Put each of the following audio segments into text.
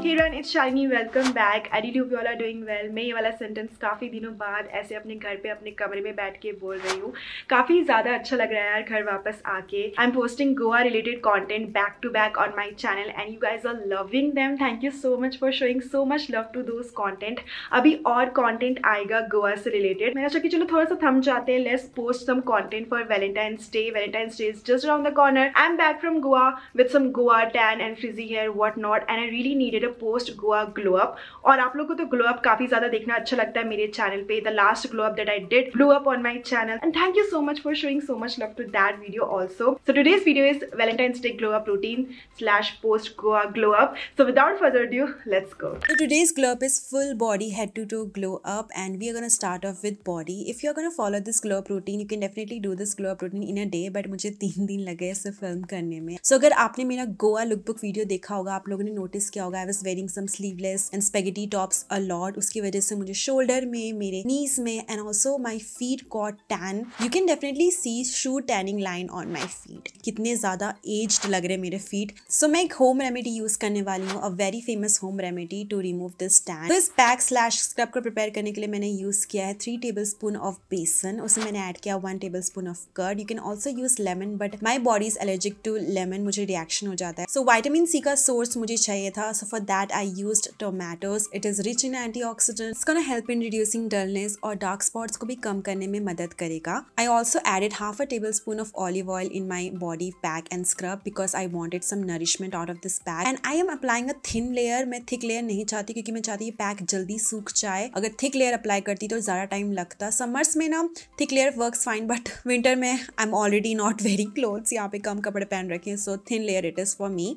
Hey everyone, it's Shalini. Welcome back. I really hope you all are doing well. मैं ये वाला sentence काफ़ी दिनों बाद ऐसे अपने घर पे अपने कमरे में बैठ के बोल रही हूँ. काफ़ी ज़्यादा अच्छा लग रहा है यार घर वापस आके. I'm posting Goa related content back to back on my channel and you guys are loving them. Thank you so much for showing so much love to those content. अभी और content आएगा गोवा से related. मैंने सोचा कि चलो थोड़ा सा थम जाते हैं. Let's post some content for Valentine's Day. Valentine's Day is just around the corner. I'm back from Goa with some Goa tan and frizzy hair, whatnot, and I really needed a post Goa glow up. और आप लोगों को तो glow up काफी ज्यादा देखना अच्छा लगता है मेरे चैनल पे. The last glow up that I did blew up on my channel and thank you so much for showing so much love to that video also. So today's video is Valentine's Day glow up routine slash post Goa glow up. So without further ado, let's go. So today's glow up is full body head to toe glow up and we are gonna start off with body. If you're gonna follow this glow up routine, you can definitely do this glow up routine in a day, but मुझे 3 दिन लगे इसे film करने में. So अगर आपने मेरा Goa lookbook video देखा होगा, आप लोगों ने नोटिस किया होगा, I was wearing some sleeveless and spaghetti tops a lot. उसकी वजह से मुझे शोल्डर में, मेरे नीज में and also my feet got tan. You can definitely see shoe tanning line on my feet. कितने ज़्यादा aged लग रहे मेरे feet. So मैं एक home remedy यूज करने वाली हूँ, a very famous home remedy to remove this tan. तो इस पैक स्लैश स्क्रब को प्रिपेयर करने के लिए मैंने यूज किया है 3 tablespoon of बेसन. उसमें मैंने ऐड किया 1 tablespoon of curd. You can also use lemon, but my body is allergic to lemon. मुझे रिएक्शन हो जाता है. So विटामिन सी का सोर्स मुझे चाहिए था. So for that I used tomatoes. It is rich in antioxidants. It's gonna help in reducing dullness और dark spots को भी कम करने में मदद करेगा. I also added half a tablespoon of olive oil in my body pack and scrub because I wanted some nourishment out of this pack. And I am applying a thin layer. मैं thick layer नहीं चाहती क्योंकि मैं चाहती हूँ pack जल्दी सूख जाए. अगर thick layer अप्लाई करती तो ज़्यादा टाइम लगता. Summers में ना thick layer works fine, but winter में I'm already not wearing clothes. यहाँ पे कम कपड़े पहन रखे हैं, so thin layer it is for me.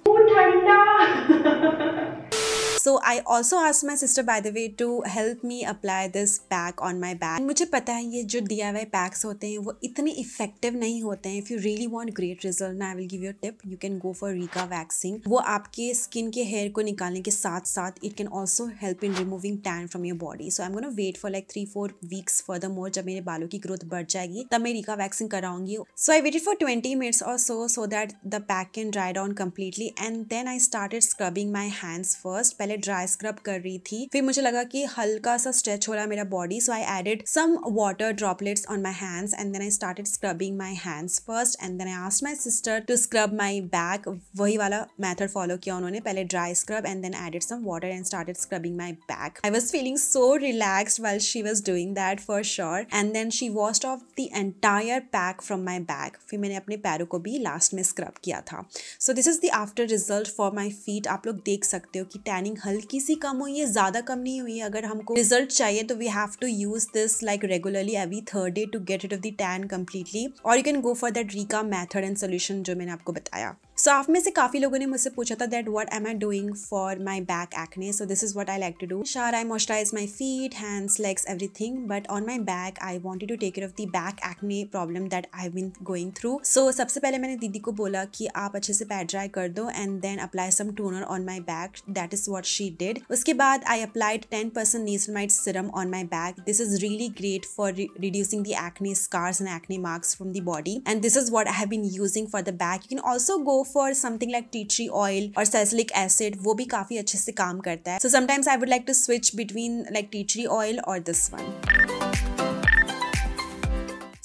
So I also asked my sister by the way to help me apply this pack on my back. मुझे पता है ये जो DIY packs होते हैं वो इतने effective नहीं होते हैं. If you really want great result, now I will give you a tip. You can go for Rica waxing. वो आपके skin के hair को निकालने के साथ साथ it can also help in removing tan from your body. So I'm gonna wait for like 3-4 weeks furthermore. जब मेरे बालों की growth बढ़ जाएगी तब मैं Rica waxing कराऊंगी. So I waited for 20 minutes or so that the pack can dry down completely and then I started scrubbing my hands first. पहले dry scrub कर रही थी, फिर मुझे लगा कि हल्का सा स्ट्रेच हो रहा है मेरा body, so I added some water droplets on my hands and then I started scrubbing my hands first and then I asked my sister to scrub my back. वही वाला मेथड फॉलो किया उन्होंने, पहले dry scrub and then added some water and started scrubbing my back. I was feeling so relaxed while she was doing that for sure and then she washed off the entire pack from my back. फिर मैंने अपने पैरों को भी last में scrub किया था. सो this is the after result for my feet. आप लोग देख सकते हो कि टैनिंग हल्की सी कम हुई है, ज्यादा कम नहीं हुई है. अगर हमको रिजल्ट चाहिए तो we have to use this like regularly every third day to get rid of the tan completely, और you can go for that रीका मेथड एंड सोल्यूशन जो मैंने आपको बताया. सो आप में से काफी लोगों ने मुझसे पूछा था that what am I doing for my back acne. So this is what I like to do. Sure I moisturise my feet, hands, legs, everything, but on my back I wanted to take care of the back acne problem that I have been going through. So सबसे पहले मैंने दीदी को बोला कि आप अच्छे से पैड ड्राई कर दो and then apply some toner on my back. That is what she did. उसके बाद आई applied 10% niacinamide serum on my back. This is really great for reducing the acne scars and acne marks from the body, and this is what I have been using for the back. You can also go for something like tea tree oil or salicylic acid. वो भी काफी अच्छे से काम करता है. So sometimes I would like to switch between like tea tree oil or this one.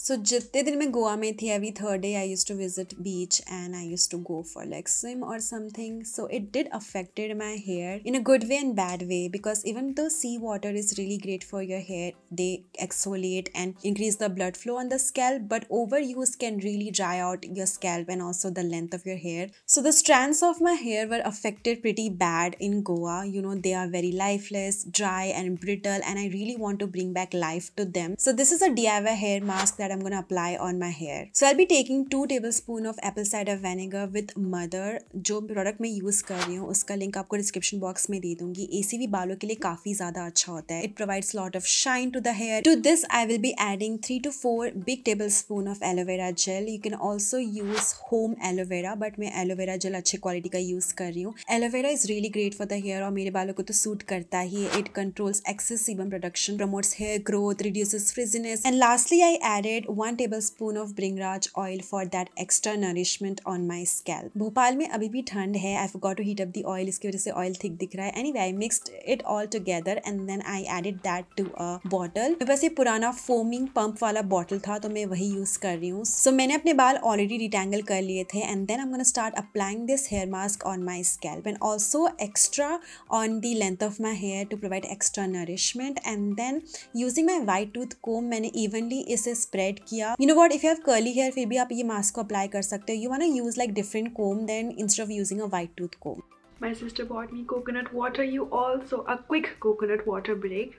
So जितने दिन मैं गोवा में थी every third day I used to visit beach and I used to go for like swim or something. So it did affected my hair in a good way and bad way because even though sea water is really great for your hair, they exfoliate and increase the blood flow on the scalp, but overuse can really dry out your scalp and also the length of your hair. So the strands of my hair were affected pretty bad in Goa. You know, they are very lifeless, dry and brittle and I really want to bring back life to them. So this is a DIY hair mask that I'm going to apply on my hair. So I'll be taking 2 tablespoon of apple cider vinegar with mother. जो product मैं use कर रही हूँ उसका link आपको description box में दे दूंगी. ACV बालों के लिए काफी ज्यादा अच्छा होता है. It provides lot of shine to the hair. To this I will be adding 3 to 4 big tablespoon of aloe vera gel. You can also use home aloe vera, but मैं aloe vera gel अच्छे quality का use कर रही हूँ. Aloe vera is really great for the hair और मेरे बालों को तो सूट करता ही. It controls excess sebum production, promotes hair growth, reduces frizziness, and lastly I added added 1 tablespoon of Bringraj oil for that extra nourishment on my scalp. Bhopal में अभी भी ठंड है. I forgot to heat up the oil, इसकी वजह से oil thick दिख रहा है. Anyway, I mixed it all together and then I added that to a bottle. मेरे पास ये पुराना foaming pump वाला bottle था तो मैं वही यूज कर रही हूँ. So मैंने अपने बाल already detangle कर लिए थे and then I'm gonna start applying this hair mask on my scalp and also extra on the length of my hair to provide extra nourishment. And then using my white tooth comb मैंने evenly इसे spread किया. You know what, if you have curly hair फिर भी आप ये mask को apply कर सकते हो. You wanna use like different comb then instead of using a white tooth comb. My sister bought me coconut water. You also a quick coconut water break.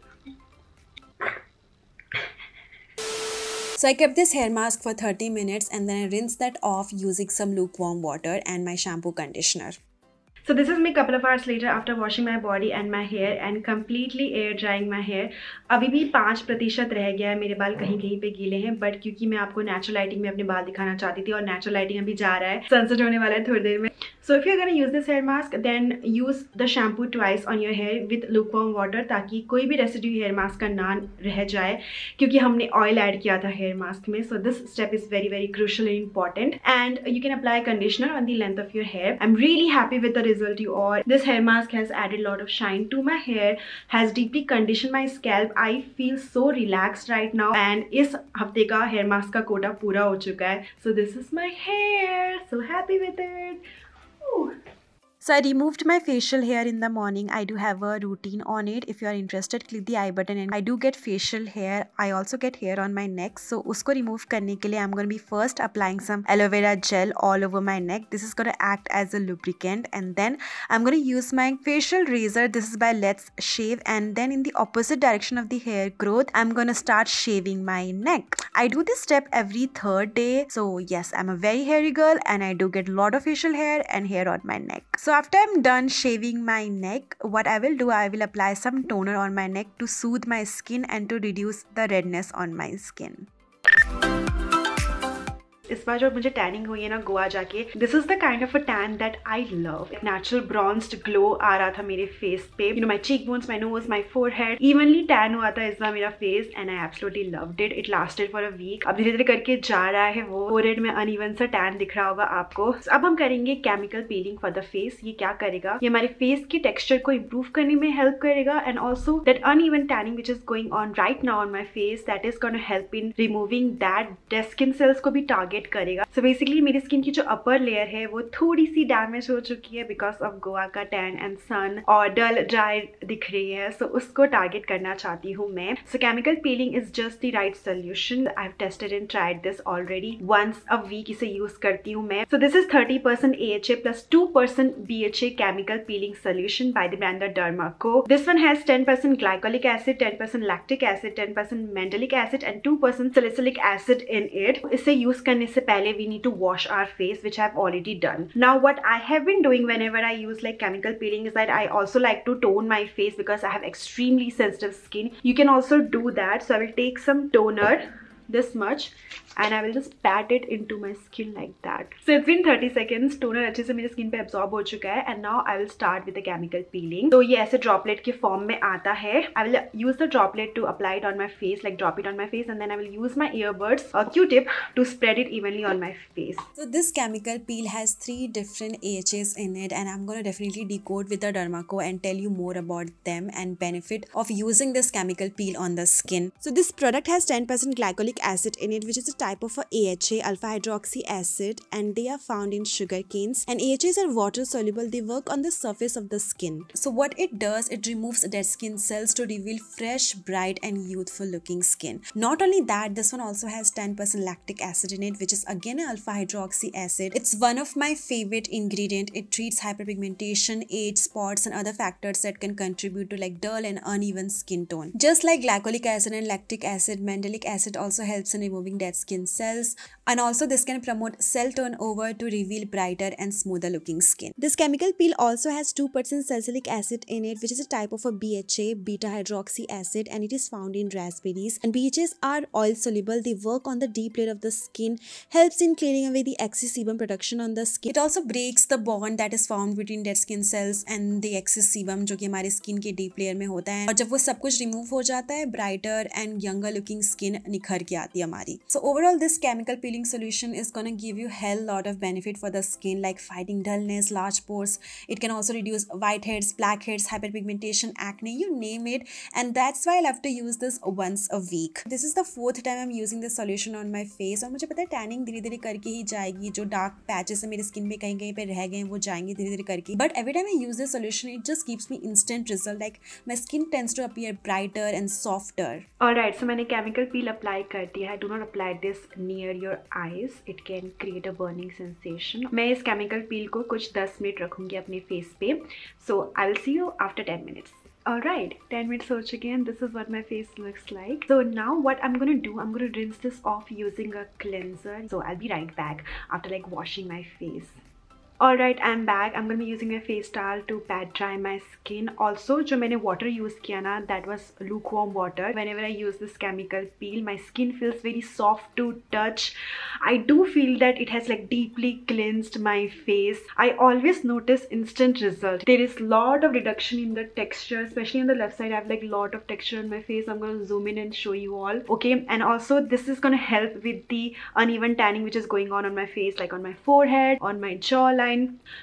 So I kept this hair mask for 30 minutes and then I rinsed that off using some lukewarm water and my shampoo conditioner. So this is me couple of hours later after washing my body and my hair and completely air drying my hair. अभी भी 5% रह गया है, मेरे बाल कहीं कहीं पे गीले हैं बट क्योंकि मैं आपको नेचुरल लाइटिंग में अपने बाल दिखाना चाहती थी और नेचुरल लाइटिंग अभी जा रहा है, सनसेट होने वाला है थोड़ी देर में. So if you're gonna use this hair mask, then use the shampoo twice on your hair with lukewarm water ताकि कोई भी residue hair mask का ना रह जाए क्योंकि हमने oil add किया था hair mask में. So this step is very very crucial and important. And you can apply conditioner on the length of your hair. I'm really happy with the result you all. This hair mask has added a lot of shine to my hair, has deeply conditioned my scalp. I feel so relaxed right now and इस हफ्ते का hair mask का कोटा पूरा हो चुका है. So this is my hair. So happy with it. Ooh. So I removed my facial hair in the morning. I do have a routine on it. If you are interested, click the I button and I do get facial hair. I also get hair on my neck. So उसको remove करने के लिए I'm going to be first applying some aloe vera gel all over my neck. This is going to act as a lubricant and then I'm going to use my facial razor. This is by Let's Shave and then in the opposite direction of the hair growth, I'm going to start shaving my neck. I do this step every 3rd day. So yes, I'm a very hairy girl and I do get a lot of facial hair and hair on my neck. So after I'm done shaving my neck, what I will do, I will apply some toner on my neck to soothe my skin and to reduce the redness on my skin. इस बार जो मुझे tanning हुई है ना गोवा जाके, this is the kind of a tan that I love. Natural bronzed glow आ रहा था मेरे फेस पे. You know my cheek bones, my nose, my forehead evenly tan हुआ था इस बार मेरा face and I absolutely loved it. It lasted for a week. अब धीरे धीरे करके जा रहा है वो. फोरहेड में अनइवन सा टैन दिख रहा होगा आपको. So, अब हम करेंगे chemical peeling for the face. ये क्या करेगा, ये हमारे फेस की टेक्सचर को इम्प्रूव करने में हेल्प करेगा and also that uneven tanning which is going on right now on my face, that is gonna help in removing that dead skin cells को भी टारगेट करेगा. सो बेसिकली मेरी skin की जो अपर लेयर है वो थोड़ी सी डैमेज हो चुकी है बिकॉज ऑफ गोवा का टैन एंड सन और डल ड्राई दिख रही है. सो उसको टारगेट करना चाहती हूँ मैं. So chemical peeling is just the right solution. I have tested and tried this already. Once a week इसे यूज करती हूँ मैं. So this is 30% AHA plus 2% BHA chemical peeling solution by the brand Dermaco. This one has 10% glycolic acid, 10% lactic acid, 10% mandelic acid and 2% salicylic acid in it. इसे use करने से पहले we need to wash our face, which I've already done. Now what I have been doing whenever I use like chemical peeling is that I also like to tone my face because I have extremely sensitive skin. You can also do that. So I will take some toner, this much, and I will just pat it into my skin like that. So it's been 30 seconds. Toner अच्छे से मेरे skin पे absorb हो चुका है and now I will start with the chemical peeling. तो ये ऐसे ड्रॉपलेट के फॉर्म में आता है. I will use the droplet to apply it on my face, like drop it on my face, and then I will use my earbuds or Q-tip to spread it evenly on my face. So this chemical peel has 3 different AHAs in it and I'm going to definitely decode with the Dermaco and tell you more about them and benefit of using this chemical peel on the skin. So this product has 10% glycolic acid in it, which is a type of a AHA, alpha hydroxy acid, and they are found in sugar canes. And AHAs are water soluble. They work on the surface of the skin. So what it does, it removes dead skin cells to reveal fresh, bright and youthful looking skin. Not only that, this one also has 10% lactic acid in it, which is again an alpha hydroxy acid. It's one of my favorite ingredient. It treats hyperpigmentation, age, spots and other factors that can contribute to like dull and uneven skin tone. Just like glycolic acid and lactic acid, mandelic acid also helps in removing dead skin cells. And also this can promote cell turnover to reveal brighter and smoother looking skin. This chemical peel also has 2% salicylic acid in it, which is a type of a BHA, beta hydroxy acid, and it is found in raspberries. And BHAs are oil soluble. They work on the deep layer of the skin, helps in clearing away the excess sebum production on the skin. It also breaks the bond that is found between dead skin cells and the excess sebum जो कि हमारे skin के deep layer में होता है. और जब वो सब कुछ रिमूव हो जाता है, brighter and younger looking skin निखर के की आती है हमारी. So overall this chemical peeling solution is gonna give you hell lot of benefit for the skin, like fighting dullness, large pores. It can also reduce whiteheads, blackheads, hyperpigmentation, acne, you name it. And that's why I love to use this once a week. This is the 4th time I'm using this solution on my face. और मुझे पता है tanning धीरे धीरे करके ही जाएगी, जो dark patches है मेरी स्किन में कहीं कहीं पे रह गए हैं वो जाएंगे धीरे धीरे करके. But every time I use this solution it just gives me instant result, like my skin tends to appear brighter and softer. Alright, so मैंने chemical peel apply कर दिया है. Do not apply this near your eyes. It can create a burning sensation. मैं इस chemical peel को कुछ 10 minute रखूँगी अपने face पे. So I will see you after 10 minutes. Alright, 10 minutes हो चुके हैं. This is what my face looks like. So now what I'm gonna do, I'm gonna rinse this off using a cleanser. So I'll be right back after like washing my face. Alright, I'm back. I'm gonna be using a face towel to pat dry my skin. Also, जो मैंने water use किया ना, that was lukewarm water. Whenever I use this chemical peel, my skin feels very soft to touch. I do feel that it has like deeply cleansed my face. I always notice instant result. There is lot of reduction in the texture, especially on the left side. I have like lot of texture on my face. I'm gonna zoom in and show you all. Okay, and also this is gonna help with the uneven tanning which is going on my face, like on my forehead, on my jawline.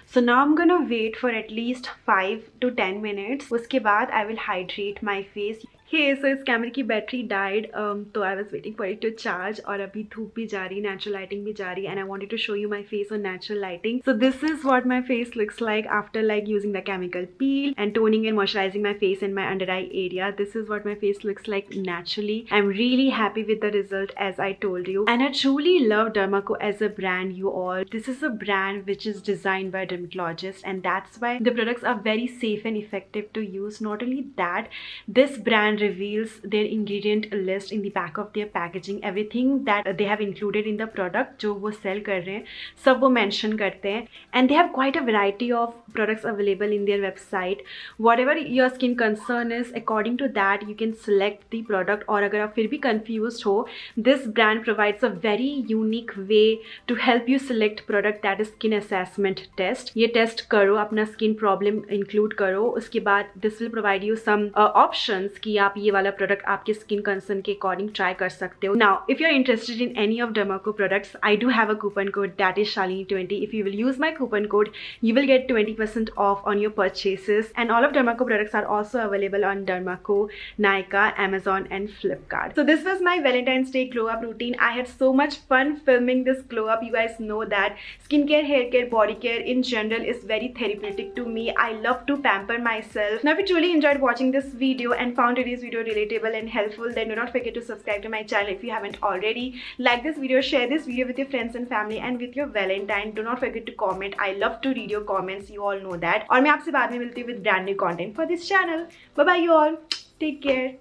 So now I'm gonna wait for at least 5 to 10 minutes. उसके बाद I will hydrate my face. Hey, so इस कैमरे की battery died, तो I was waiting for it to charge. और अभी धूप भी जा रही, नेचुरल लाइटिंग भी जा रही, and I wanted to show you my face on natural lighting. So this is what my face looks like after like using the chemical peel and toning and moisturising my face and my under eye area. This is what my face looks like naturally. I'm really happy with the result, as I told you, and I truly love Dermaco as a brand, you all. This is a brand which is designed by dermatologists, and that's why the products are very safe and effective to use. Not only that, this brand reveals their ingredient list in the back of their packaging. Everything that they have included in the product जो वो sell कर रहे हैं सब वो mention करते हैं, and they have quite a variety of products available in their website. Whatever your skin concern is, according to that you can select the product. और अगर आप फिर भी confused हो, this brand provides a very unique way to help you select product, that is skin assessment test. ये test करो, अपना skin problem include करो, उसके बाद this will provide you some options कि आप ये वाला प्रोडक्ट आपके स्किन कंसर्न के अकॉर्डिंग ट्राई कर सकते हो. Now if you are interested in any of Dermaco products, I do have a coupon code, that is Shalini20. If you will use my coupon code, you will get 20% off on your purchases. And all of Dermaco products are also available on Dermaco, Nykaa, Amazon and Flipkart. So this was my Valentine's Day glow up routine. I had so much fun filming this glow up. You guys know that skincare, hair care, body care in general is very therapeutic to me. I love to pamper myself. Now if you truly enjoyed watching this video and found today's video relatable and helpful, then do not forget to subscribe to my channel if you haven't already. Like this video, share this video with your friends and family and with your Valentine. Do not forget to comment. I love to read your comments, you all know that. और मैं आपसे बाद में मिलती हूँ with brand new content for this channel. Bye bye you all. Take care.